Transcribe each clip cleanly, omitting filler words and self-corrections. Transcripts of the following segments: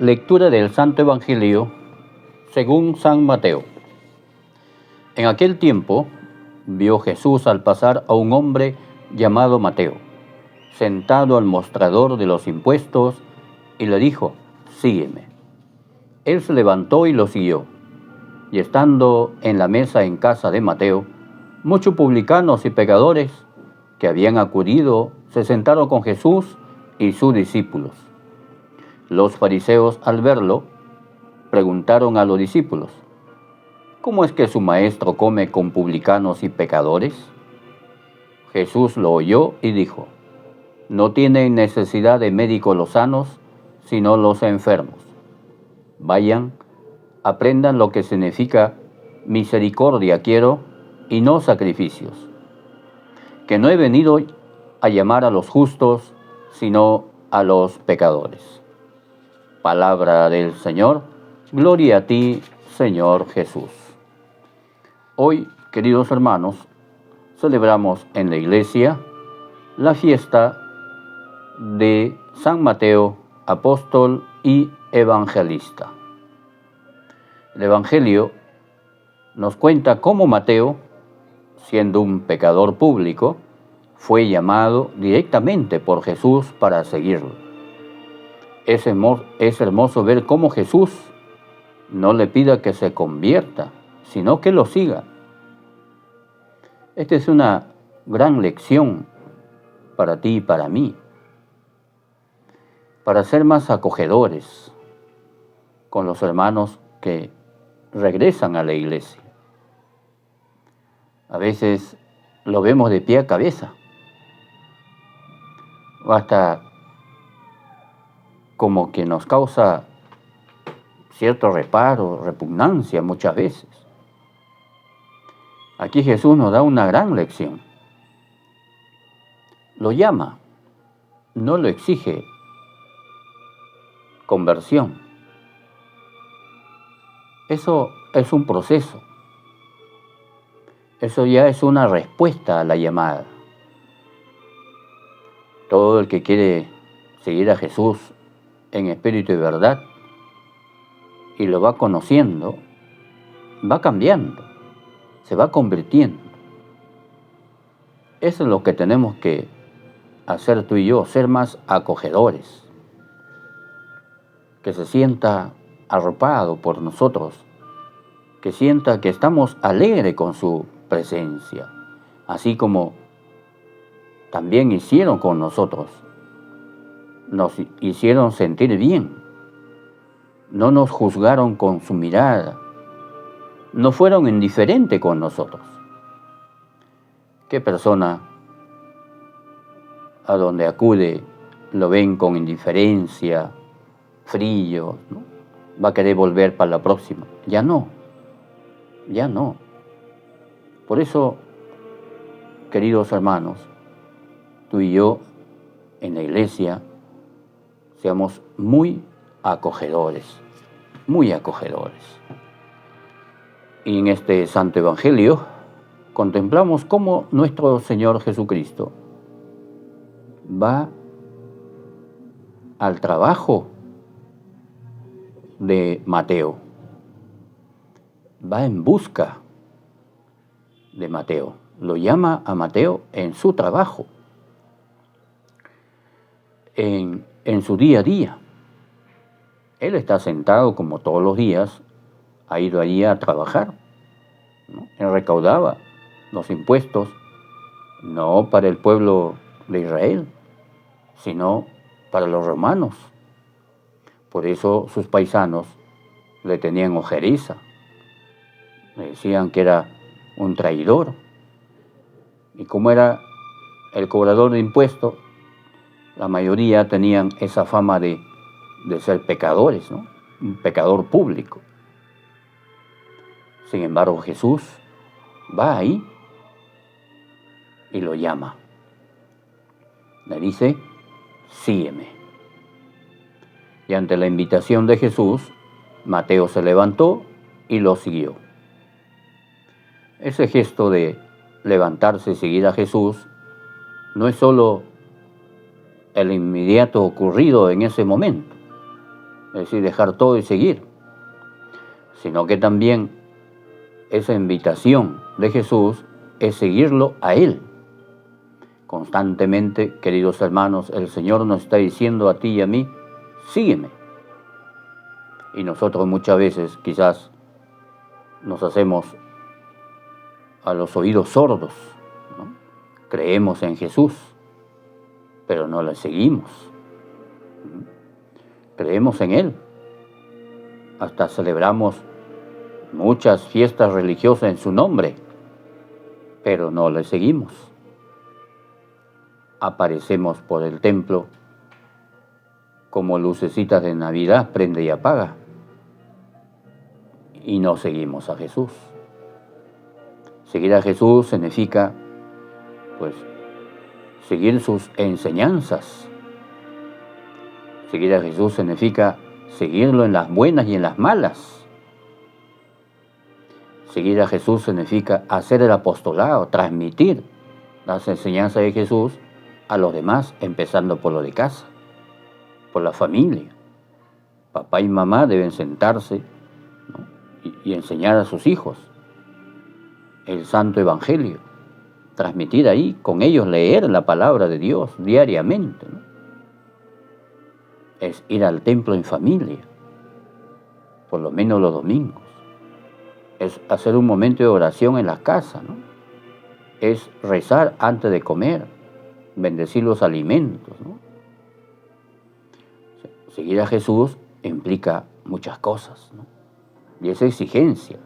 Lectura del Santo Evangelio según San Mateo. En aquel tiempo vio Jesús al pasar a un hombre llamado Mateo, sentado al mostrador de los impuestos, y le dijo: «Sígueme». Él se levantó y lo siguió. Y estando en la mesa en casa de Mateo, muchos publicanos y pecadores que habían acudido se sentaron con Jesús y sus discípulos. Los fariseos, al verlo, preguntaron a los discípulos: «¿Cómo es que su maestro come con publicanos y pecadores?». Jesús lo oyó y dijo: «No tienen necesidad de médicos los sanos, sino los enfermos. Vayan, aprendan lo que significa misericordia quiero y no sacrificios. Que no he venido a llamar a los justos, sino a los pecadores». Palabra del Señor. Gloria a ti, Señor Jesús. Hoy, queridos hermanos, celebramos en la Iglesia la fiesta de San Mateo, apóstol y evangelista. El Evangelio nos cuenta cómo Mateo, siendo un pecador público, fue llamado directamente por Jesús para seguirlo. Es hermoso ver cómo Jesús no le pida que se convierta, sino que lo siga. Esta es una gran lección para ti y para mí, para ser más acogedores con los hermanos que regresan a la iglesia. A veces lo vemos de pie a cabeza, o hasta como que nos causa cierto reparo, repugnancia muchas veces. Aquí Jesús nos da una gran lección. Lo llama, no lo exige conversión. Eso es un proceso. Eso ya es una respuesta a la llamada. Todo el que quiere seguir a Jesús en espíritu y verdad, y lo va conociendo, va cambiando, se va convirtiendo. Eso es lo que tenemos que hacer tú y yo, ser más acogedores, que se sienta arropado por nosotros, que sienta que estamos alegres con su presencia, así como también hicieron con nosotros. Nos hicieron sentir bien, no nos juzgaron con su mirada, no fueron indiferentes con nosotros. ¿Qué persona a donde acude lo ven con indiferencia, frío, ¿no? Va a querer volver para la próxima? Ya no. Por eso, queridos hermanos, tú y yo en la iglesia seamos muy acogedores. Y en este Santo Evangelio contemplamos cómo nuestro Señor Jesucristo va al trabajo de Mateo, va en busca de Mateo, lo llama a Mateo en su trabajo, en su día a día. Él está sentado como todos los días, ha ido allí a trabajar, ¿no? Él recaudaba los impuestos, no para el pueblo de Israel, sino para los romanos. Por eso sus paisanos le tenían ojeriza, le decían que era un traidor. Y como era el cobrador de impuestos, la mayoría tenían esa fama de ser pecadores, ¿no? Un pecador público. Sin embargo, Jesús va ahí y lo llama. Le dice: «Sígueme». Y ante la invitación de Jesús, Mateo se levantó y lo siguió. Ese gesto de levantarse y seguir a Jesús no es solo el inmediato ocurrido en ese momento, es decir, dejar todo y seguir, sino que también esa invitación de Jesús es seguirlo a Él. Constantemente, queridos hermanos, el Señor nos está diciendo a ti y a mí, sígueme. Y nosotros muchas veces quizás nos hacemos a los oídos sordos, ¿no? Creemos en Jesús, pero no le seguimos. Creemos en Él. Hasta celebramos muchas fiestas religiosas en su nombre, pero no le seguimos. Aparecemos por el templo como lucecitas de Navidad, prende y apaga, y no seguimos a Jesús. Seguir a Jesús significa, pues, seguir sus enseñanzas. Seguir a Jesús significa seguirlo en las buenas y en las malas. Seguir a Jesús significa hacer el apostolado, transmitir las enseñanzas de Jesús a los demás, empezando por lo de casa, por la familia. Papá y mamá deben sentarse, ¿no? y enseñar a sus hijos el Santo Evangelio, transmitir ahí, con ellos leer la palabra de Dios diariamente, ¿no? Es ir al templo en familia, por lo menos los domingos. Es hacer un momento de oración en la casa, ¿no? Es rezar antes de comer, bendecir los alimentos, ¿no? Seguir a Jesús implica muchas cosas, ¿no? Y esa exigencia.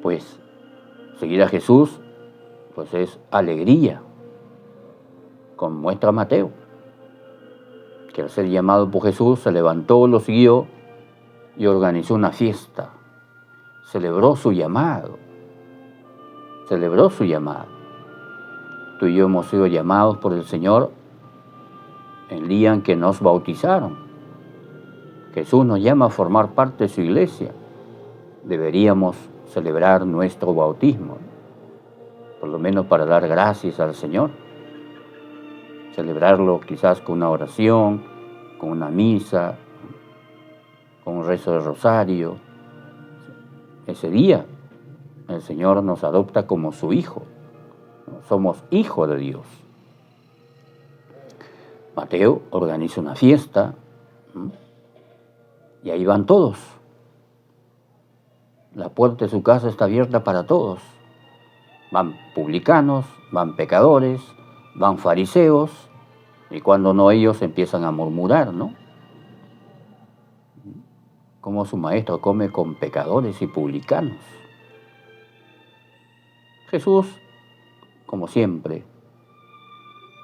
Pues seguir a Jesús, pues es alegría, como muestra Mateo, que al ser llamado por Jesús se levantó, lo siguió y organizó una fiesta. Celebró su llamado. Tú y yo hemos sido llamados por el Señor el día en que nos bautizaron. Jesús nos llama a formar parte de su iglesia. Deberíamos celebrar nuestro bautismo, por lo menos para dar gracias al Señor. Celebrarlo quizás con una oración, con una misa, con un rezo de rosario. Ese día el Señor nos adopta como su hijo. Somos hijos de Dios. Mateo organiza una fiesta, ¿no? Y ahí van todos. La puerta de su casa está abierta para todos. Van publicanos, van pecadores, van fariseos, y cuando no ellos empiezan a murmurar, ¿no? Cómo su maestro come con pecadores y publicanos. Jesús, como siempre,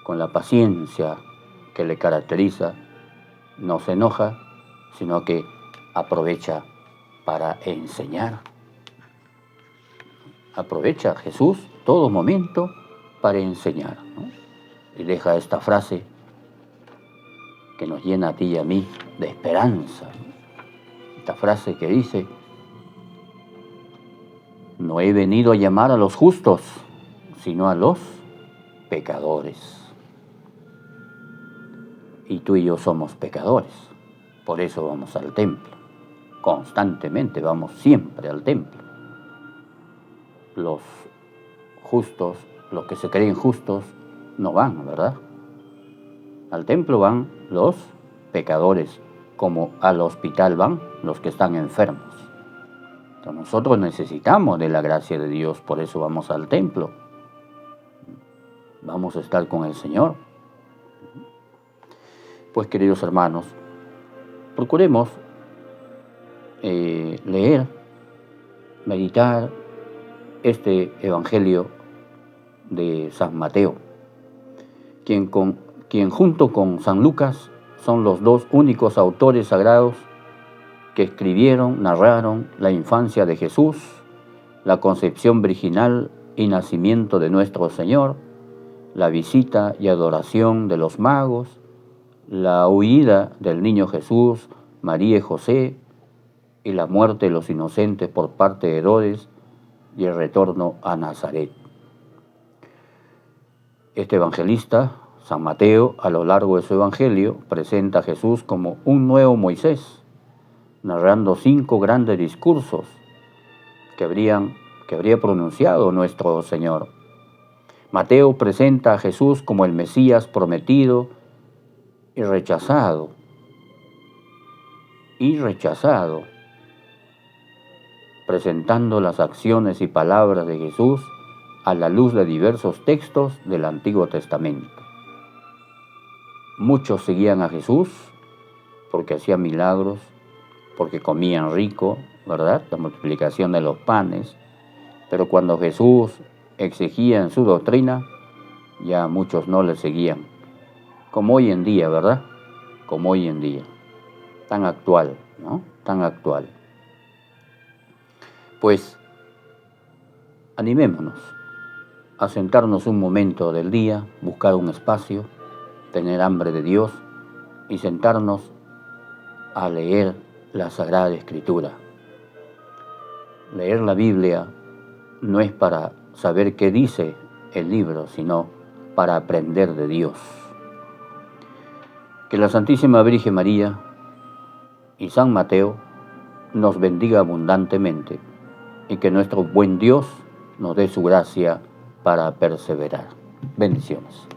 con la paciencia que le caracteriza, no se enoja, sino que aprovecha para enseñar. Aprovecha Jesús todo momento para enseñar, ¿no? Y deja esta frase que nos llena a ti y a mí de esperanza, ¿no? Esta frase que dice: no he venido a llamar a los justos, sino a los pecadores. Y tú y yo somos pecadores, por eso vamos al templo. Constantemente vamos siempre al templo. Los justos, los que se creen justos, no van, ¿verdad? Al templo van los pecadores, como al hospital van los que están enfermos. Entonces nosotros necesitamos de la gracia de Dios, por eso vamos al templo. Vamos a estar con el Señor. Pues, queridos hermanos, procuremos leer, meditar este Evangelio de San Mateo, quien junto con San Lucas son los dos únicos autores sagrados que escribieron, narraron la infancia de Jesús, la concepción virginal y nacimiento de nuestro Señor, la visita y adoración de los magos, la huida del niño Jesús, María y José, y la muerte de los inocentes por parte de Herodes y el retorno a Nazaret. Este evangelista, San Mateo, a lo largo de su evangelio, presenta a Jesús como un nuevo Moisés, narrando 5 grandes discursos que habría pronunciado nuestro Señor. Mateo presenta a Jesús como el Mesías prometido y rechazado, presentando las acciones y palabras de Jesús a la luz de diversos textos del Antiguo Testamento. Muchos seguían a Jesús porque hacía milagros, porque comían rico, ¿verdad? La multiplicación de los panes. Pero cuando Jesús exigía en su doctrina, ya muchos no le seguían. Como hoy en día, ¿verdad? Como hoy en día. Tan actual, ¿no? Tan actual. Pues animémonos a sentarnos un momento del día, buscar un espacio, tener hambre de Dios y sentarnos a leer la Sagrada Escritura. Leer la Biblia no es para saber qué dice el libro, sino para aprender de Dios. Que la Santísima Virgen María y San Mateo nos bendiga abundantemente y que nuestro buen Dios nos dé su gracia para perseverar. Bendiciones.